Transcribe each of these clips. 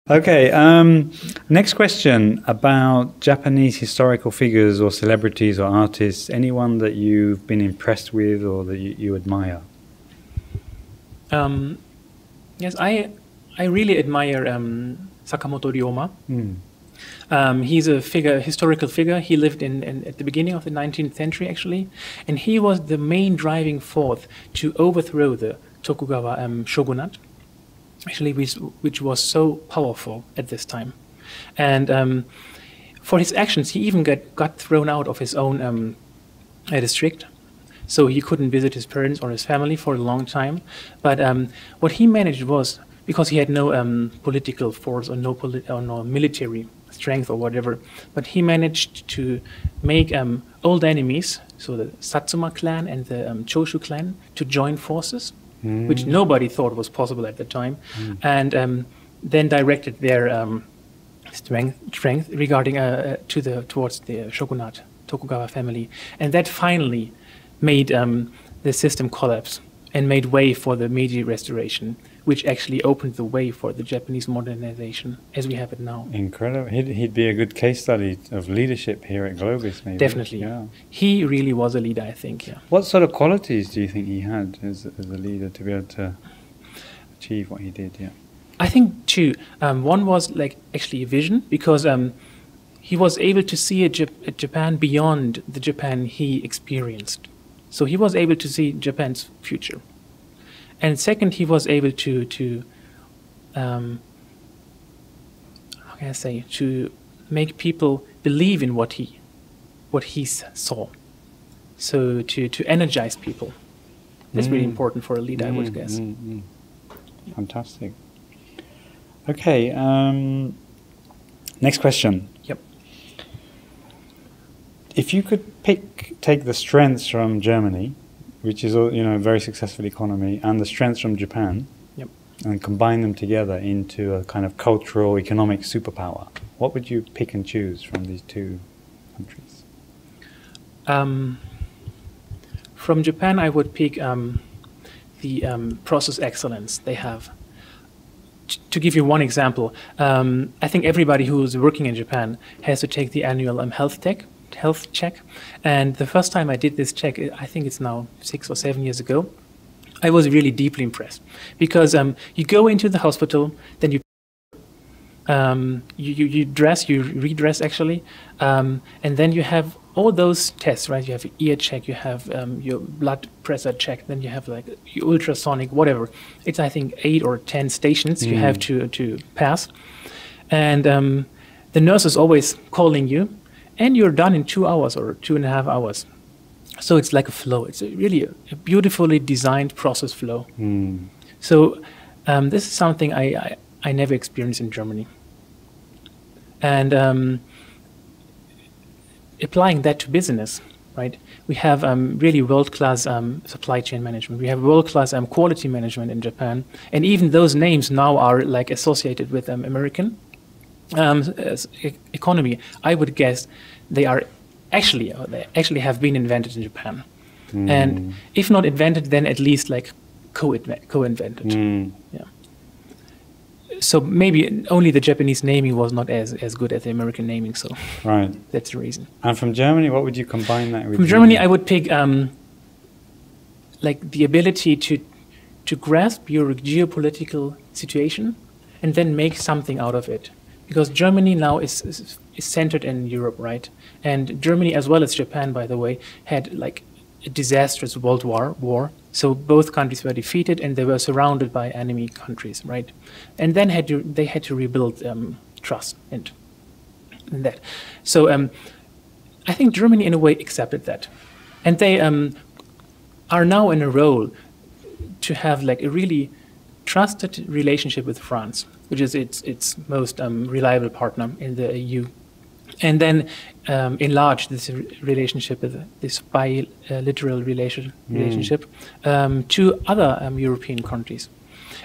Okay, next question about Japanese historical figures or celebrities or artists. Anyone that you've been impressed with or that you admire? Yes, I really admire Sakamoto Ryoma. He's a historical figure. He lived at the beginning of the 19th century, actually, and he was the main driving force to overthrow the Tokugawa shogunate, actually, which was so powerful at this time. And for his actions, he even got thrown out of his own district. So he couldn't visit his parents or his family for a long time. But what he managed was, because he had no political force or no military strength or whatever, but he managed to make old enemies, so the Satsuma clan and the Choshu clan, to join forces, which nobody thought was possible at the time, and then directed their strength regarding towards the shogunate, Tokugawa family, and that finally made the system collapse and made way for the Meiji Restoration, which actually opened the way for the Japanese modernization as we have it now. Incredible. He'd be a good case study of leadership here at GLOBIS, maybe. Definitely. Yeah. He really was a leader, I think. Yeah. What sort of qualities do you think he had as a leader to be able to achieve what he did? Yeah. I think two. One was actually a vision, because he was able to see a Japan beyond the Japan he experienced. So he was able to see Japan's future. And second, he was able to how can I say, to make people believe in what he saw. So to energize people. That's really important for a leader, I would guess. Fantastic. Okay, next question. Yep. If you could take the strengths from Germany, which is a very successful economy, and the strengths from Japan, yep, and combine them together into a kind of cultural, economic superpower, what would you pick and choose from these two countries? From Japan, I would pick the process excellence they have. To give you one example, I think everybody who is working in Japan has to take the annual health check. And the first time I did this check, I think it's now 6 or 7 years ago, I was really deeply impressed. Because you go into the hospital, then you redress actually, and then you have all those tests, right? You have your ear check, you have your blood pressure check, then you have your ultrasonic, whatever. It's, I think, 8 or 10 stations you have to pass. And the nurse is always calling you, and you're done in 2 hours or 2.5 hours. So it's like a flow. It's really a beautifully designed process flow. So this is something I never experienced in Germany. And applying that to business, right? We have really world-class supply chain management. We have world-class quality management in Japan. And even those names now are associated with American economy. I would guess they actually have been invented in Japan. And if not invented, then at least co-invented. Yeah. So maybe only the Japanese naming was not as good as the American naming, so right. That's the reason. And from Germany, what would you combine that with? From Germany, I would pick the ability to grasp your geopolitical situation and then make something out of it. Because Germany now is centered in Europe, right? And Germany, as well as Japan, by the way, had a disastrous world war. So both countries were defeated, and they were surrounded by enemy countries, right? And then they had to rebuild trust and that. So I think Germany, in a way, accepted that, and they are now in a role to have a really trusted relationship with France, which is its most reliable partner in the EU, and then enlarge this relationship, this bilateral relationship, to other European countries.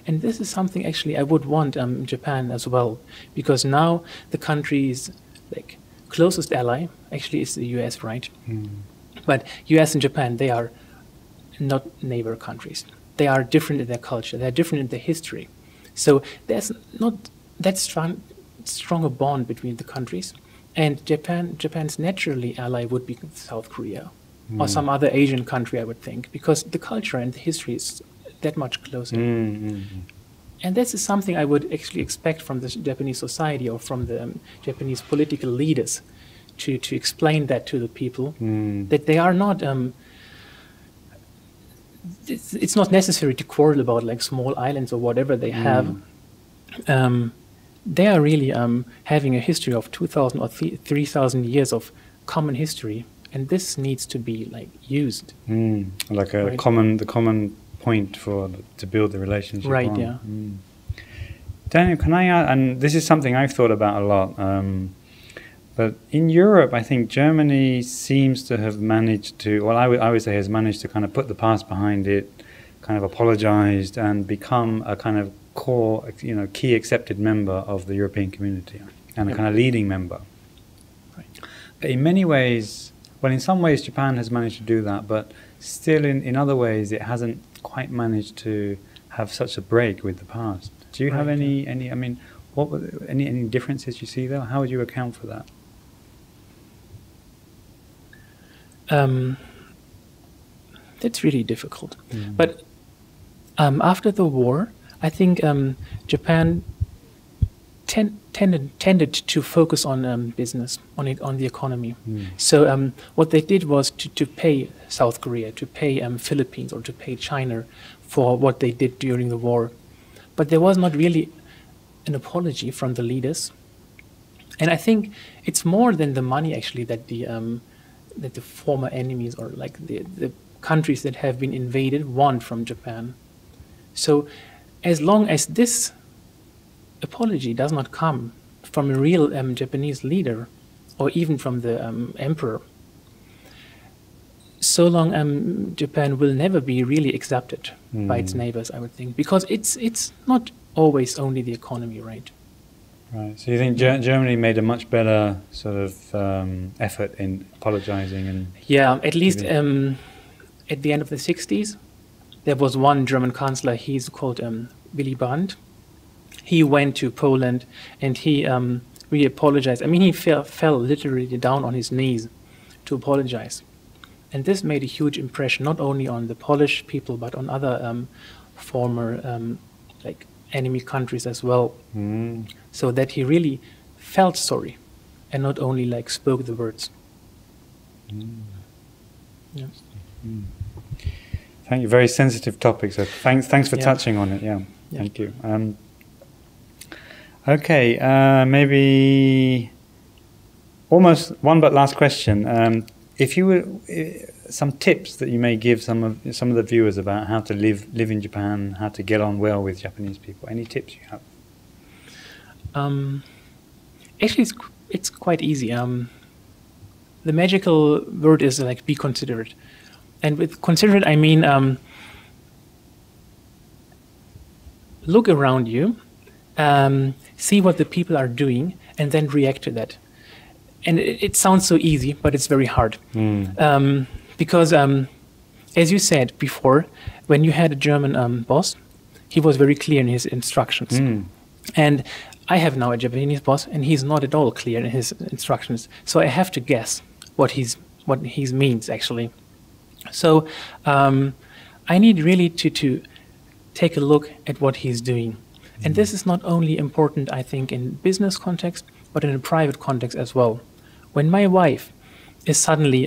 And this is something actually I would want Japan as well, because now the country's closest ally actually is the US, right? But US and Japan, they are not neighbor countries. They are different in their culture. They are different in their history. So there's not that stronger bond between the countries. And Japan's naturally ally would be South Korea or some other Asian country, I would think, because the culture and the history is that much closer. And this is something I would actually expect from the Japanese society or from the Japanese political leaders to explain that to the people, that they are not... it's not necessary to quarrel about like small islands or whatever they have. They are really having a history of 2,000 or 3,000 years of common history, and this needs to be like used. Like the common point to build the relationship. Right. On. Yeah. Daniel, can I add? And this is something I've thought about a lot. But in Europe, I think Germany seems to have managed to. Well, I would say has managed to kind of put the past behind it, kind of apologized, and become a kind of core, key accepted member of the European community and a kind of leading member. Right. But in many ways, well, in some ways Japan has managed to do that, but still in other ways it hasn't quite managed to have such a break with the past. Do you have any? I mean, what were any differences you see there? How would you account for that? That's really difficult. But after the war, I think Japan tended to focus on business, on the economy. So what they did was to pay South Korea, to pay Philippines, or to pay China for what they did during the war. But there was not really an apology from the leaders. And I think it's more than the money actually that the former enemies or like the countries that have been invaded want from Japan. So as long as this apology does not come from a real Japanese leader or even from the emperor, so long Japan will never be really accepted by its neighbors, I would think, because it's not always only the economy, right? Right. So you think Germany made a much better sort of effort in apologizing and... Yeah, at least at the end of the 60s, there was one German chancellor, he's called Willy Brandt. He went to Poland and he really apologized. I mean, he fell literally down on his knees to apologize. And this made a huge impression, not only on the Polish people, but on other former like enemy countries as well. So that he really felt sorry and not only like spoke the words. Yes. Thank you. Very sensitive topic. So thanks for touching on it. Yeah. Thank you. Okay. Maybe almost one but last question. If you were some tips that you may give some of the viewers about how to live in Japan, how to get on well with Japanese people. Any tips you have? Actually, it's quite easy. The magical word is like be considerate, and with considerate I mean look around you, see what the people are doing, and then react to that. And it sounds so easy, but it's very hard. Because, as you said before, when you had a German boss, he was very clear in his instructions. And I have now a Japanese boss, and he's not at all clear in his instructions. So I have to guess what he means, actually. So I need really to take a look at what he's doing. And this is not only important, I think, in business context, but in a private context as well. When my wife is suddenly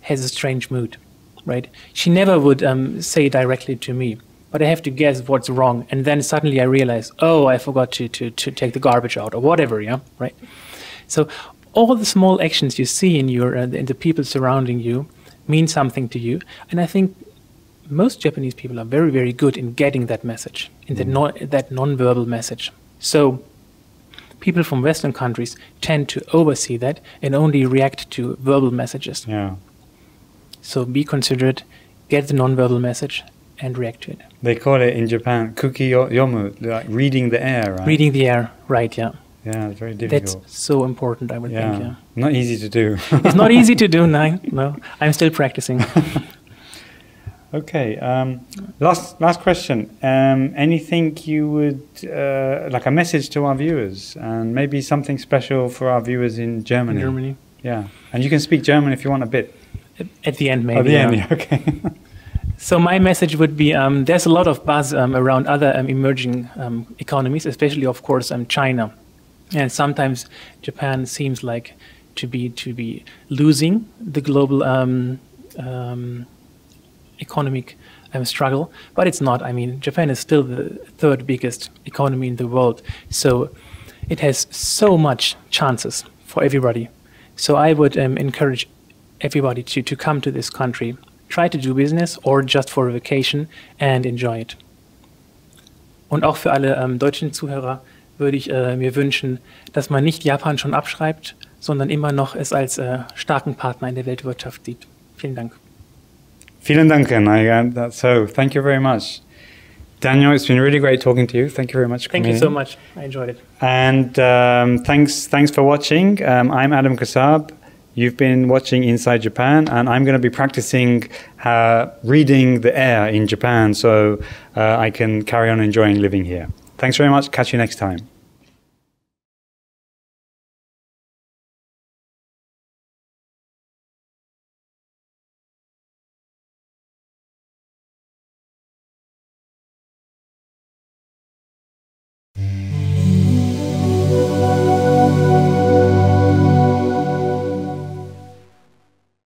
has a strange mood, right? She never would say directly to me, but I have to guess what's wrong, and then suddenly I realize, oh, I forgot to take the garbage out or whatever, yeah, right? So all the small actions you see in the people surrounding you mean something to you, and I think most Japanese people are very, very good in getting that message, in that non-verbal message. So people from Western countries tend to oversee that and only react to verbal messages. Yeah. So be considerate, get the non-verbal message, and react to it. They call it in Japan kuki yomu, like reading the air, right? Reading the air, right, yeah. Yeah, it's very difficult. That's so important, I would think, yeah. Not easy to do. It's not easy to do, no. I'm still practicing. Okay. Last question. Anything you would like a message to our viewers, and maybe something special for our viewers in Germany? In Germany. Yeah, and you can speak German if you want a bit. At the end, maybe. At the end, yeah. Okay. So my message would be: there's a lot of buzz around other emerging economies, especially, of course, China, and sometimes Japan seems like to be losing the global economic struggle, but it's not. I mean, Japan is still the third biggest economy in the world, so it has so much chances for everybody. So I would encourage everybody to come to this country, try to do business or just for a vacation and enjoy it. Und auch für alle deutschen Zuhörer würde ich mir wünschen, dass man nicht Japan schon abschreibt, sondern immer noch es als starken Partner in der Weltwirtschaft sieht. Vielen Dank. Vielen Dank, so thank you very much. Daniel, it's been really great talking to you. Thank you very much for coming. Thank you so much. I enjoyed it. And thanks for watching. I'm Adam Kassab. You've been watching Inside Japan, and I'm going to be practicing reading the air in Japan so I can carry on enjoying living here. Thanks very much. Catch you next time.